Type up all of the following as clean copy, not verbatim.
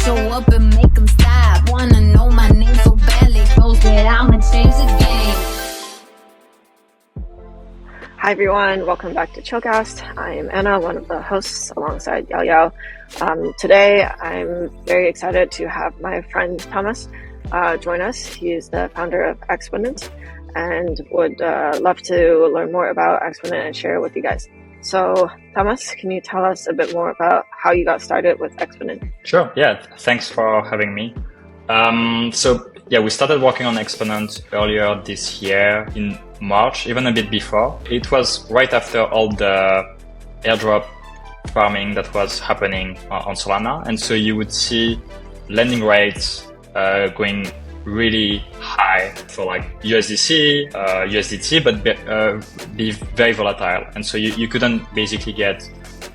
show up and make them stop. Wanna know my name so badly, close it, I'ma change the game. Hi everyone, welcome back to Chillcast. I am Anna, one of the hosts alongside Yao Yao. Today I'm very excited to have my friend Thomas join us. He is the founder of Exponent and would love to learn more about Exponent and share it with you guys. So Thomas, can you tell us a bit more about how you got started with Exponent? Sure, yeah, thanks for having me. We started working on Exponent earlier this year in March, even a bit before. It was right after all the airdrop farming that was happening on Solana. And so you would see lending rates going really high for like USDC, USDT, but be very volatile. And so you couldn't basically get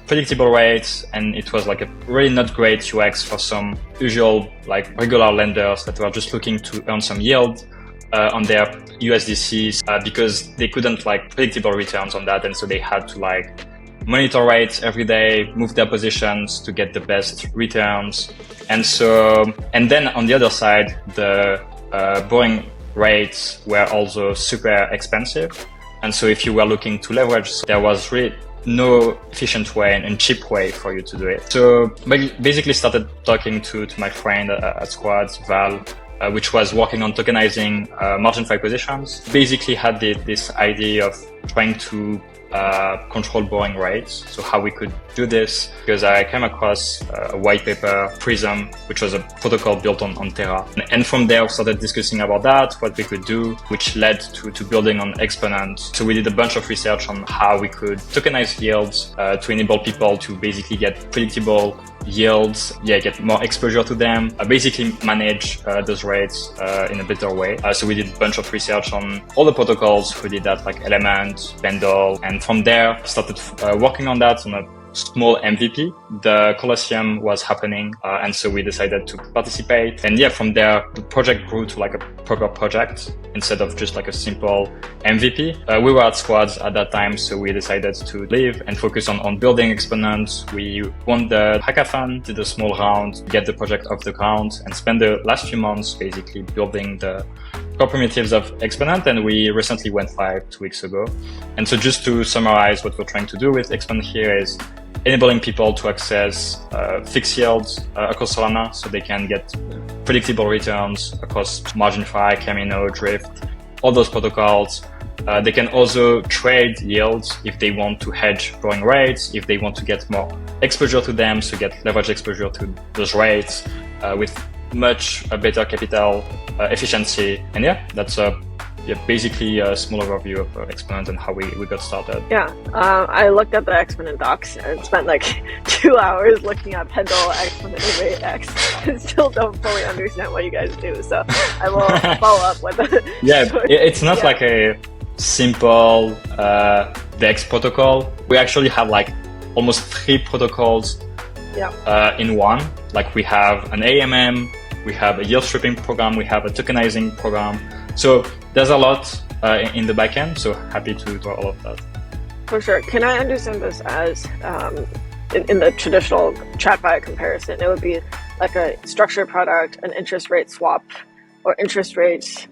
predictable rates, and it was like a really not great UX for some usual like regular lenders that were just looking to earn some yield on their USDCs because they couldn't like predictable returns on that, and so they had to like monitor rates every day, move their positions to get the best returns. And then on the other side, the borrowing rates were also super expensive. And so if you were looking to leverage, there was really no efficient way and cheap way for you to do it. So basically started talking to my friend at Squad, Val, which was working on tokenizing margin for acquisitions. Basically had this idea of trying to control borrowing rates. So how we could do this, because I came across a white paper, Prism, which was a protocol built on Terra. And from there, we started discussing about that, what we could do, which led to building on Exponent. So we did a bunch of research on how we could tokenize yields to enable people to basically get predictable yields, get more exposure to them, basically manage those rates in a better way. So we did a bunch of research on all the protocols who did that, like Element, Pendle, and from there started working on that on a small MVP. The Colosseum was happening, and so we decided to participate. And from there, the project grew to like a proper project instead of just like a simple MVP. We were at Squads at that time, so we decided to leave and focus on building Exponent. We won the hackathon, did a small round, get the project off the ground, and spent the last few months basically building the core primitives of Exponent, and we recently went live 2 weeks ago. And so just to summarize what we're trying to do with Exponent here is enabling people to access fixed yields across Solana so they can get predictable returns across MarginFi, Camino, Drift, all those protocols. They can also trade yields if they want to hedge borrowing rates, if they want to get more exposure to them, so get leverage exposure to those rates with much better capital efficiency. And that's basically a small overview of Exponent and how we got started. I looked at the Exponent docs and spent like 2 hours looking at Pendle, Exponent, X, and still don't fully understand what you guys do. So I will follow up with it. It's not like a simple DEX protocol. We actually have like almost 3 protocols in one. Like we have an AMM, we have a yield stripping program, we have a tokenizing program. So there's a lot in the backend, so happy to do all of that. For sure. Can I understand this as, in the traditional TradFi comparison, it would be like a structured product, an interest rate swap, or interest rate,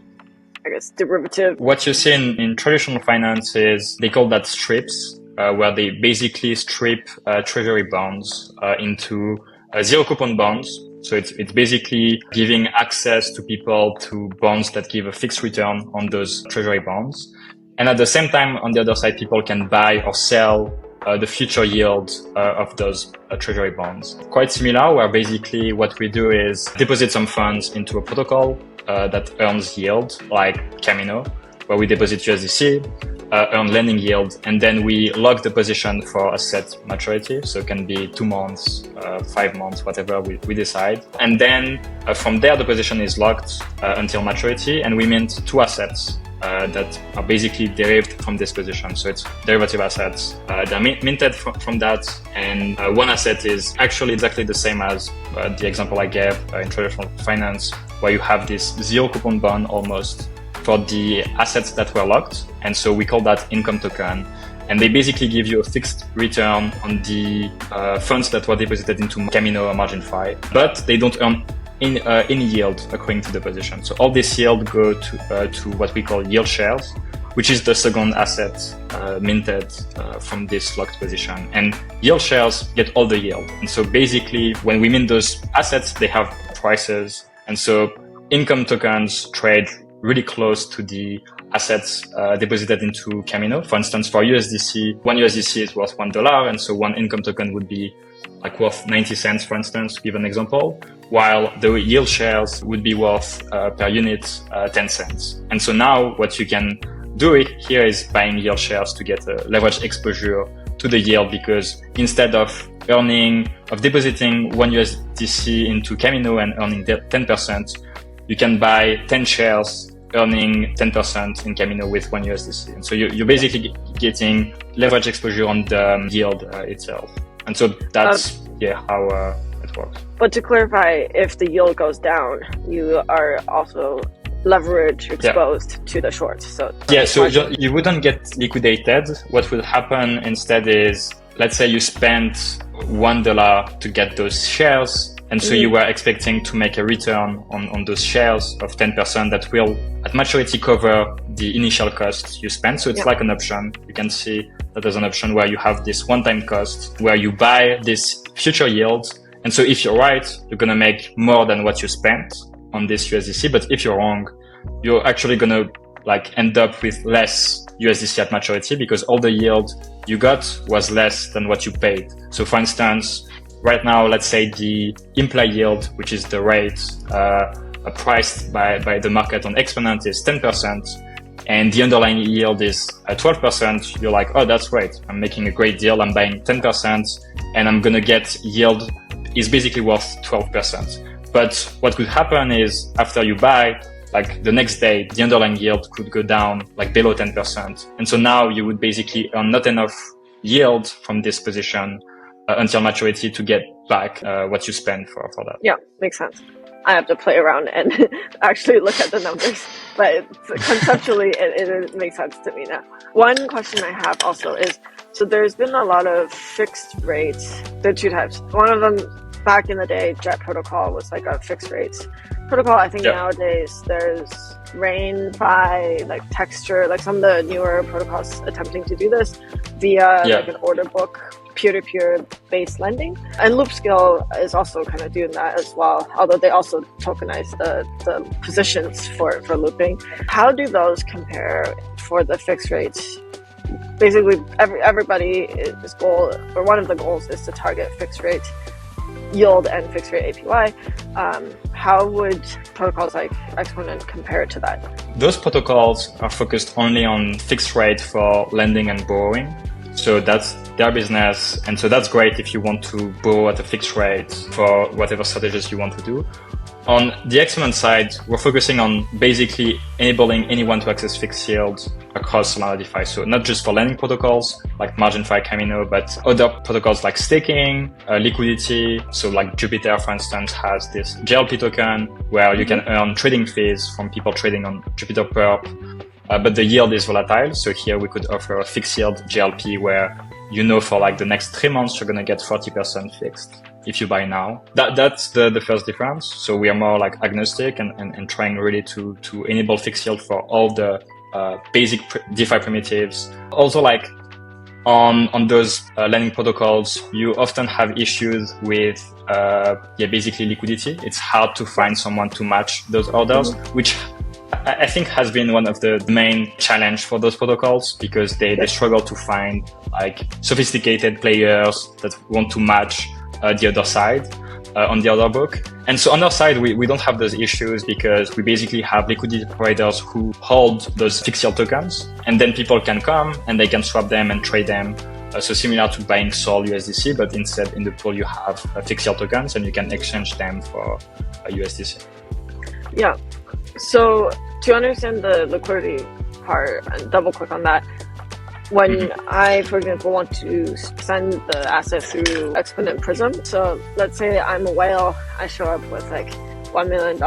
derivative? What you see in traditional finance is, they call that strips, where they basically strip treasury bonds into zero coupon bonds. So it's basically giving access to people to bonds that give a fixed return on those treasury bonds. And at the same time, on the other side, people can buy or sell the future yield of those treasury bonds. Quite similar, where basically what we do is deposit some funds into a protocol that earns yield, like Camino, where we deposit USDC, earn lending yield, and then we lock the position for a set maturity. So it can be 2 months, 5 months, whatever we decide. And then from there, the position is locked until maturity, and we mint 2 assets that are basically derived from this position. So it's derivative assets. They're minted from that. And one asset is actually exactly the same as the example I gave in traditional finance, where you have this zero coupon bond almost for the assets that were locked. And so we call that income token. and they basically give you a fixed return on the funds that were deposited into Camino or MarginFi, but they don't earn any yield according to the position. So all this yield go to what we call yield shares, which is the second asset minted from this locked position. And yield shares get all the yield. And so basically, when we mint those assets, they have prices. And so income tokens trade really close to the assets deposited into Camino. For instance, for USDC, one USDC is worth $1. And so one income token would be like worth 90 cents, for instance, to give an example, while the yield shares would be worth per unit 10 cents. And so now what you can do here is buying yield shares to get a leverage exposure to the yield, because instead of depositing one USDC into Camino and earning 10%, you can buy 10 shares earning 10% in Camino with one USDC. And so you're basically getting leverage exposure on the yield itself. And so that's how it works. But to clarify, if the yield goes down, you are also leverage exposed to the shorts. So you wouldn't get liquidated. What will happen instead is, let's say you spent $1 to get those shares, and so you were expecting to make a return on those shares of 10% that will at maturity cover the initial cost you spent. So it's like an option. You can see that there's an option where you have this one-time cost where you buy this future yield. And so if you're right, you're going to make more than what you spent on this USDC. But if you're wrong, you're actually going to end up with less USDC at maturity, because all the yield you got was less than what you paid. So for instance, right now, let's say the implied yield, which is the rate priced by the market on Exponent, is 10%, and the underlying yield is 12%, you're like, oh, that's great. I'm making a great deal. I'm buying 10%, and I'm going to get yield is basically worth 12%. But what could happen is after you buy, the next day, the underlying yield could go down below 10%. And so now you would basically earn not enough yield from this position until maturity to get back what you spent for that. Yeah, makes sense. I have to play around and actually look at the numbers, but conceptually it makes sense to me now. One question I have also is, so there's been a lot of fixed rates. There are two types. One of them, back in the day, Jet Protocol was a fixed rates protocol. I think nowadays there's RainFi, Texture, some of the newer protocols attempting to do this via an order book, peer-to-peer based lending. And Loopscale is also kind of doing that as well, although they also tokenize the positions for looping. How do those compare for the fixed rates? Basically, everybody's goal, or one of the goals, is to target fixed rate yield and fixed rate APY. How would protocols like Exponent compare to that? Those protocols are focused only on fixed rate for lending and borrowing. So that's their business. And so that's great if you want to borrow at a fixed rate for whatever strategies you want to do. On the Exponent side, we're focusing on basically enabling anyone to access fixed yield across Solana DeFi. So not just for lending protocols like MarginFi, Camino, but other protocols like staking, liquidity. So Jupiter, for instance, has this JLP token where you can earn trading fees from people trading on Jupiter Perp. But the yield is volatile. So here we could offer a fixed yield JLP where for the next 3 months, you're going to get 40% fixed if you buy now. That's the first difference. So we are more agnostic and trying really to enable fixed yield for all the basic DeFi primitives. Also on those lending protocols, you often have issues with basically liquidity. It's hard to find someone to match those orders, which I think has been one of the main challenge for those protocols, because they struggle to find sophisticated players that want to match the other side on the order book. And so on our side, we don't have those issues, because we basically have liquidity providers who hold those fixed yield tokens, and then people can come and they can swap them and trade them. So similar to buying Sol USDC, but instead in the pool you have fixed yield tokens and you can exchange them for a USDC. Yeah. So to understand the liquidity part and double click on that, when I, for example, want to send the asset through Exponent Prism, so let's say I'm a whale, I show up with $1 million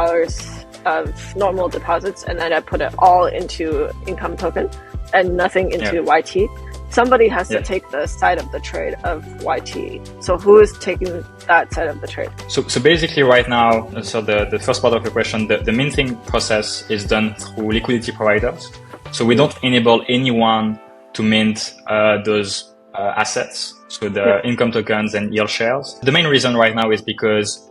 of normal deposits, and then I put it all into income token and nothing into YT. somebody has to take the side of the trade of YT. So who is taking that side of the trade? So basically right now, so the first part of the question, the minting process is done through liquidity providers. So we don't enable anyone to mint those assets, so the income tokens and yield shares. The main reason right now is because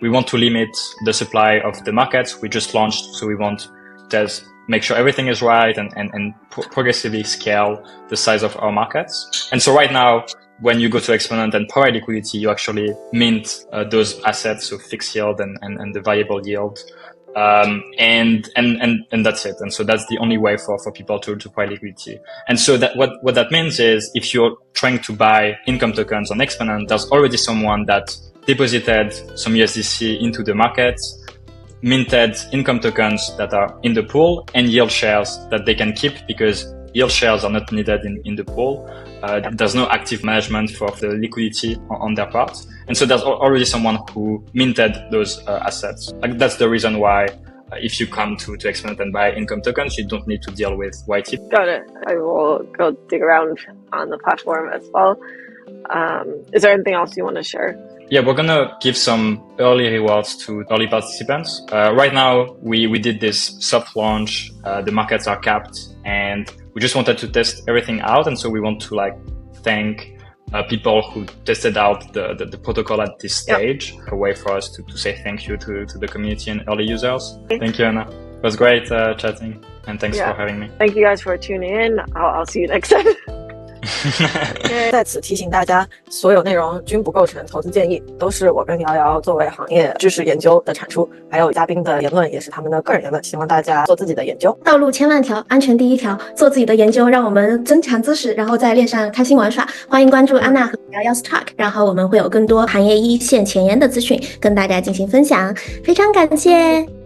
we want to limit the supply of the markets. We just launched, so we want to make sure everything is right and progressively scale the size of our markets. And so right now, when you go to Exponent and provide liquidity, you actually mint those assets, so fixed yield and the variable yield. And that's it. And so that's the only way for people to provide liquidity. And so that what that means is if you're trying to buy income tokens on Exponent, there's already someone that deposited some USDC into the market, minted income tokens that are in the pool, and yield shares that they can keep because yield shares are not needed in the pool. There's no active management for the liquidity on their part. And so there's already someone who minted those assets. Like that's the reason why if you come to Exponent and buy income tokens, you don't need to deal with YT. Got it. I will go dig around on the platform as well. Is there anything else you want to share? Yeah, we're going to give some early rewards to early participants. Right now, we did this soft launch. The markets are capped and we just wanted to test everything out. And so we want to thank people who tested out the protocol at this stage. A way for us to say thank you to the community and early users. Thank you, Anna. It was great chatting and thanks for having me. Thank you guys for tuning in. I'll see you next time. 在此提醒大家，所有内容均不构成投资建议，都是我跟瑶瑶作为行业知识研究的产出，还有嘉宾的言论也是他们的个人言论，希望大家做自己的研究。道路千万条，安全第一条，做自己的研究，让我们增强知识，然后在链上开心玩耍。欢迎关注安娜和瑶瑶 Talk， 然后我们会有更多行业一线前沿的资讯跟大家进行分享。非常感谢。